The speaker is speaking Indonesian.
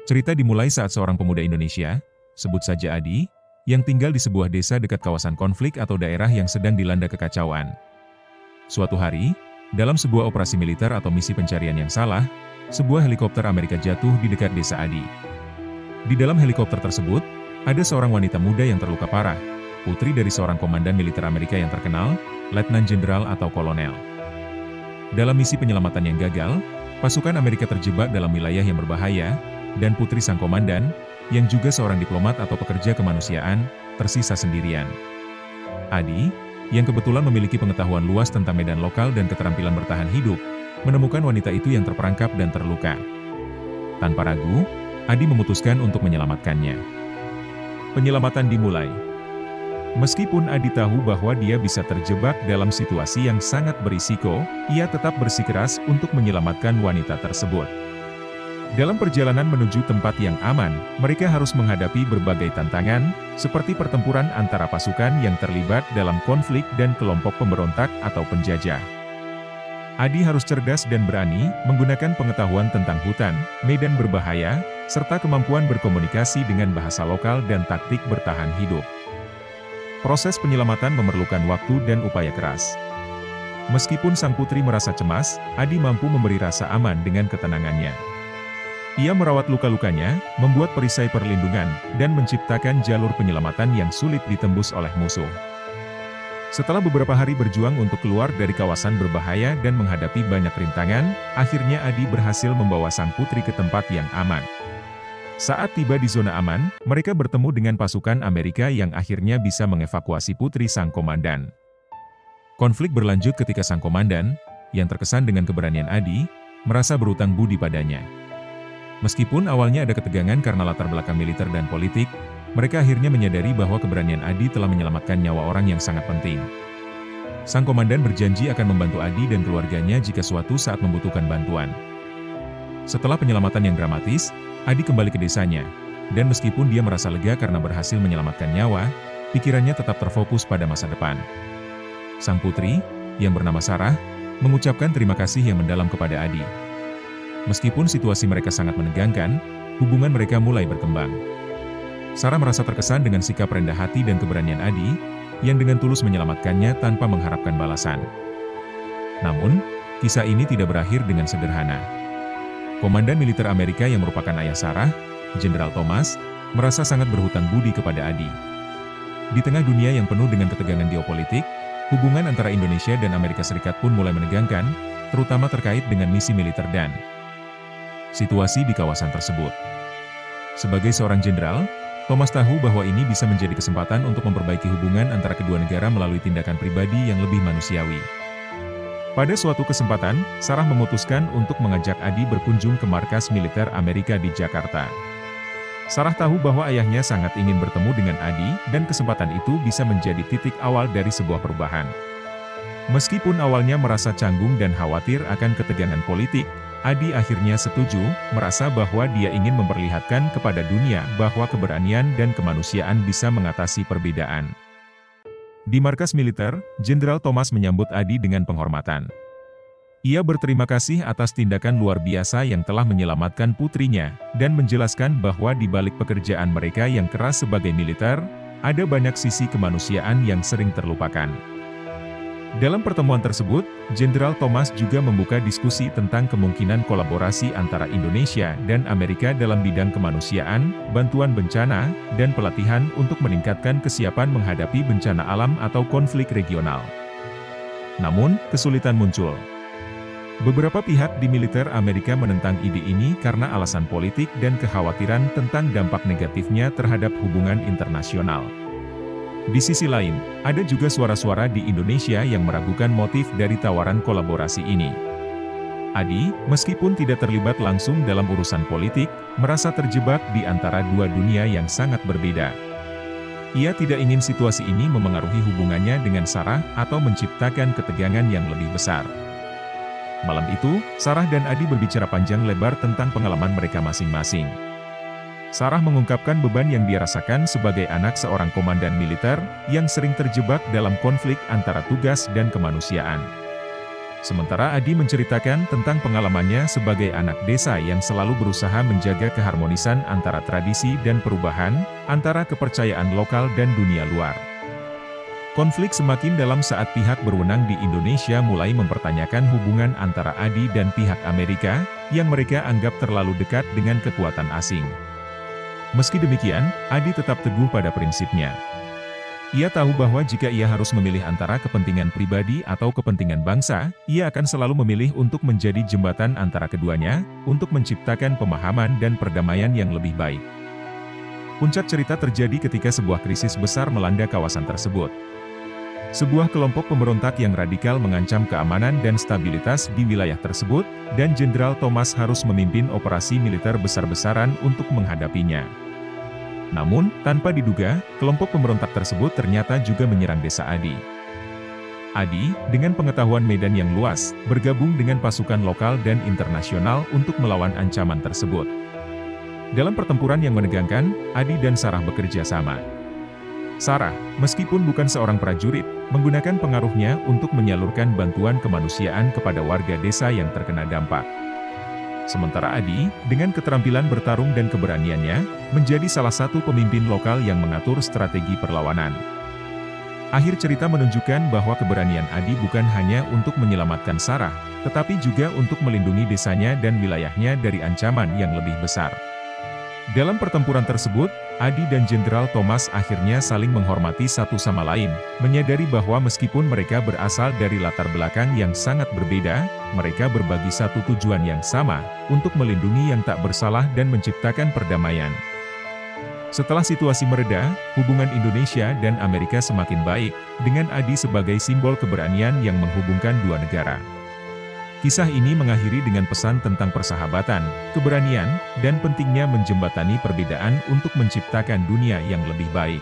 Cerita dimulai saat seorang pemuda Indonesia, sebut saja Adi, yang tinggal di sebuah desa dekat kawasan konflik atau daerah yang sedang dilanda kekacauan. Suatu hari, dalam sebuah operasi militer atau misi pencarian yang salah, sebuah helikopter Amerika jatuh di dekat desa Adi. Di dalam helikopter tersebut, ada seorang wanita muda yang terluka parah, putri dari seorang komandan militer Amerika yang terkenal, Letnan Jenderal atau Kolonel. Dalam misi penyelamatan yang gagal, pasukan Amerika terjebak dalam wilayah yang berbahaya, dan putri sang komandan, yang juga seorang diplomat atau pekerja kemanusiaan, tersisa sendirian. Adi, yang kebetulan memiliki pengetahuan luas tentang medan lokal dan keterampilan bertahan hidup, menemukan wanita itu yang terperangkap dan terluka. Tanpa ragu, Adi memutuskan untuk menyelamatkannya. Penyelamatan dimulai. Meskipun Adi tahu bahwa dia bisa terjebak dalam situasi yang sangat berisiko, ia tetap bersikeras untuk menyelamatkan wanita tersebut. Dalam perjalanan menuju tempat yang aman, mereka harus menghadapi berbagai tantangan, seperti pertempuran antara pasukan yang terlibat dalam konflik dan kelompok pemberontak atau penjajah. Adi harus cerdas dan berani, menggunakan pengetahuan tentang hutan, medan berbahaya, serta kemampuan berkomunikasi dengan bahasa lokal dan taktik bertahan hidup. Proses penyelamatan memerlukan waktu dan upaya keras. Meskipun sang putri merasa cemas, Adi mampu memberi rasa aman dengan ketenangannya. Ia merawat luka-lukanya, membuat perisai perlindungan, dan menciptakan jalur penyelamatan yang sulit ditembus oleh musuh. Setelah beberapa hari berjuang untuk keluar dari kawasan berbahaya dan menghadapi banyak rintangan, akhirnya Adi berhasil membawa sang putri ke tempat yang aman. Saat tiba di zona aman, mereka bertemu dengan pasukan Amerika yang akhirnya bisa mengevakuasi putri sang komandan. Konflik berlanjut ketika sang komandan, yang terkesan dengan keberanian Adi, merasa berutang budi padanya. Meskipun awalnya ada ketegangan karena latar belakang militer dan politik, mereka akhirnya menyadari bahwa keberanian Adi telah menyelamatkan nyawa orang yang sangat penting. Sang komandan berjanji akan membantu Adi dan keluarganya jika suatu saat membutuhkan bantuan. Setelah penyelamatan yang dramatis, Adi kembali ke desanya, dan meskipun dia merasa lega karena berhasil menyelamatkan nyawa, pikirannya tetap terfokus pada masa depan. Sang putri, yang bernama Sarah, mengucapkan terima kasih yang mendalam kepada Adi. Meskipun situasi mereka sangat menegangkan, hubungan mereka mulai berkembang. Sarah merasa terkesan dengan sikap rendah hati dan keberanian Adi, yang dengan tulus menyelamatkannya tanpa mengharapkan balasan. Namun, kisah ini tidak berakhir dengan sederhana. Komandan militer Amerika yang merupakan ayah Sarah, Jenderal Thomas, merasa sangat berhutang budi kepada Adi. Di tengah dunia yang penuh dengan ketegangan geopolitik, hubungan antara Indonesia dan Amerika Serikat pun mulai menegangkan, terutama terkait dengan misi militer dan situasi di kawasan tersebut. Sebagai seorang jenderal, Thomas tahu bahwa ini bisa menjadi kesempatan untuk memperbaiki hubungan antara kedua negara melalui tindakan pribadi yang lebih manusiawi. Pada suatu kesempatan, Sarah memutuskan untuk mengajak Adi berkunjung ke markas militer Amerika di Jakarta. Sarah tahu bahwa ayahnya sangat ingin bertemu dengan Adi, dan kesempatan itu bisa menjadi titik awal dari sebuah perubahan. Meskipun awalnya merasa canggung dan khawatir akan ketegangan politik, Adi akhirnya setuju, merasa bahwa dia ingin memperlihatkan kepada dunia bahwa keberanian dan kemanusiaan bisa mengatasi perbedaan. Di markas militer, Jenderal Thomas menyambut Adi dengan penghormatan. Ia berterima kasih atas tindakan luar biasa yang telah menyelamatkan putrinya, dan menjelaskan bahwa di balik pekerjaan mereka yang keras sebagai militer, ada banyak sisi kemanusiaan yang sering terlupakan. Dalam pertemuan tersebut, Jenderal Thomas juga membuka diskusi tentang kemungkinan kolaborasi antara Indonesia dan Amerika dalam bidang kemanusiaan, bantuan bencana, dan pelatihan untuk meningkatkan kesiapan menghadapi bencana alam atau konflik regional. Namun, kesulitan muncul. Beberapa pihak di militer Amerika menentang ide ini karena alasan politik dan kekhawatiran tentang dampak negatifnya terhadap hubungan internasional. Di sisi lain, ada juga suara-suara di Indonesia yang meragukan motif dari tawaran kolaborasi ini. Adi, meskipun tidak terlibat langsung dalam urusan politik, merasa terjebak di antara dua dunia yang sangat berbeda. Ia tidak ingin situasi ini memengaruhi hubungannya dengan Sarah atau menciptakan ketegangan yang lebih besar. Malam itu, Sarah dan Adi berbicara panjang lebar tentang pengalaman mereka masing-masing. Sarah mengungkapkan beban yang dia rasakan sebagai anak seorang komandan militer yang sering terjebak dalam konflik antara tugas dan kemanusiaan. Sementara Adi menceritakan tentang pengalamannya sebagai anak desa yang selalu berusaha menjaga keharmonisan antara tradisi dan perubahan, antara kepercayaan lokal dan dunia luar. Konflik semakin dalam saat pihak berwenang di Indonesia mulai mempertanyakan hubungan antara Adi dan pihak Amerika, yang mereka anggap terlalu dekat dengan kekuatan asing. Meski demikian, Adi tetap teguh pada prinsipnya. Ia tahu bahwa jika ia harus memilih antara kepentingan pribadi atau kepentingan bangsa, ia akan selalu memilih untuk menjadi jembatan antara keduanya, untuk menciptakan pemahaman dan perdamaian yang lebih baik. Puncak cerita terjadi ketika sebuah krisis besar melanda kawasan tersebut. Sebuah kelompok pemberontak yang radikal mengancam keamanan dan stabilitas di wilayah tersebut, dan Jenderal Thomas harus memimpin operasi militer besar-besaran untuk menghadapinya. Namun, tanpa diduga, kelompok pemberontak tersebut ternyata juga menyerang desa Adi. Adi, dengan pengetahuan medan yang luas, bergabung dengan pasukan lokal dan internasional untuk melawan ancaman tersebut. Dalam pertempuran yang menegangkan, Adi dan Sarah bekerja sama. Sarah, meskipun bukan seorang prajurit, menggunakan pengaruhnya untuk menyalurkan bantuan kemanusiaan kepada warga desa yang terkena dampak. Sementara Adi, dengan keterampilan bertarung dan keberaniannya, menjadi salah satu pemimpin lokal yang mengatur strategi perlawanan. Akhir cerita menunjukkan bahwa keberanian Adi bukan hanya untuk menyelamatkan Sarah, tetapi juga untuk melindungi desanya dan wilayahnya dari ancaman yang lebih besar. Dalam pertempuran tersebut, Adi dan Jenderal Thomas akhirnya saling menghormati satu sama lain, menyadari bahwa meskipun mereka berasal dari latar belakang yang sangat berbeda, mereka berbagi satu tujuan yang sama, untuk melindungi yang tak bersalah dan menciptakan perdamaian. Setelah situasi mereda, hubungan Indonesia dan Amerika semakin baik, dengan Adi sebagai simbol keberanian yang menghubungkan dua negara. Kisah ini mengakhiri dengan pesan tentang persahabatan, keberanian, dan pentingnya menjembatani perbedaan untuk menciptakan dunia yang lebih baik.